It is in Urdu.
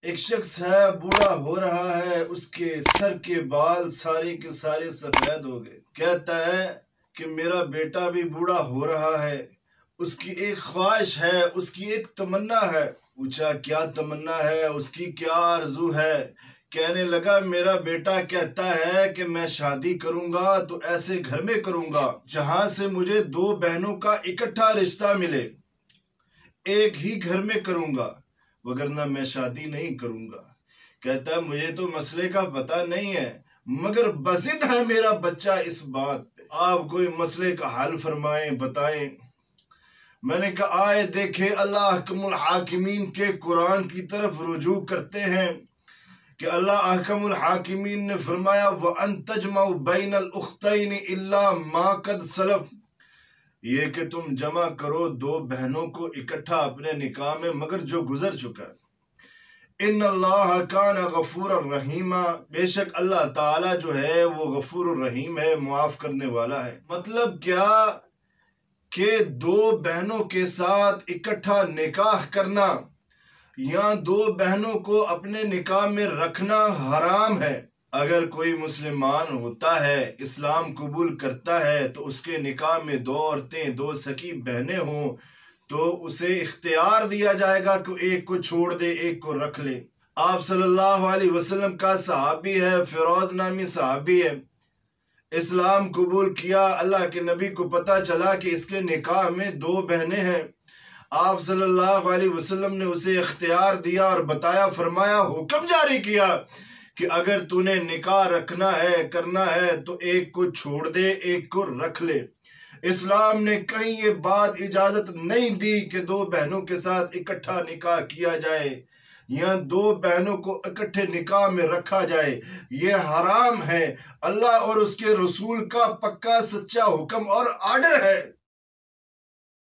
ایک شخص ہے، بوڑھا ہو رہا ہے، اس کے سر کے بال سارے کے سارے سفید ہو گئے۔ کہتا ہے کہ میرا بیٹا بھی بوڑھا ہو رہا ہے، اس کی ایک خواہش ہے، اس کی ایک تمنا ہے۔ پوچھا کیا تمنا ہے، اس کی کیا آرزو ہے؟ کہنے لگا میرا بیٹا کہتا ہے کہ میں شادی کروں گا تو ایسے گھر میں کروں گا جہاں سے مجھے 2 بہنوں کا اکٹھا رشتہ ملے، ایک ہی گھر میں کروں گا، وگرنہ میں شادی نہیں کروں گا۔ کہتا ہے مجھے تو مسئلے کا پتہ نہیں ہے، مگر بضد ہے میرا بچہ اس بات پہ، آپ کوئی مسئلے کا حل فرمائیں، بتائیں۔ میں نے کہا آئے دیکھے اللہ احکم الحاکمین کے قرآن کی طرف رجوع کرتے ہیں کہ اللہ احکم الحاکمین نے فرمایا وَأَن تَجْمَعُوا بَيْنَ الْأُخْتَيْنِ إِلَّا مَا قَدْ سَلَفَ، یہ کہ تم جمع کرو 2 بہنوں کو اکٹھا اپنے نکاح میں مگر جو گزر چکا۔ ان اللہ کان غفور الرحیم، بے شک اللہ تعالی جو ہے وہ غفور الرحیم ہے، معاف کرنے والا ہے۔ مطلب کیا کہ 2 بہنوں کے ساتھ اکٹھا نکاح کرنا یا 2 بہنوں کو اپنے نکاح میں رکھنا حرام ہے۔ اگر کوئی مسلمان ہوتا ہے، اسلام قبول کرتا ہے، تو اس کے نکاح میں 2 عورتیں، 2 سکی بہنیں ہوں تو اسے اختیار دیا جائے گا کہ ایک کو چھوڑ دے، ایک کو رکھ لے۔ آپ صلی اللہ علیہ وسلم کا صحابی ہے، فیروز نامی صحابی ہے، اسلام قبول کیا، اللہ کے نبی کو پتا چلا کہ اس کے نکاح میں 2 بہنیں ہیں۔ آپ صلی اللہ علیہ وسلم نے اسے اختیار دیا اور بتایا، فرمایا، حکم جاری کیا کہ اگر تو نے نکاح رکھنا ہے، کرنا ہے تو ایک کو چھوڑ دے، ایک کو رکھ لے۔ اسلام نے کہیں یہ بات اجازت نہیں دی کہ 2 بہنوں کے ساتھ اکٹھا نکاح کیا جائے یا 2 بہنوں کو اکٹھے نکاح میں رکھا جائے، یہ حرام ہے۔ اللہ اور اس کے رسول کا پکا سچا حکم اور آرڈر ہے۔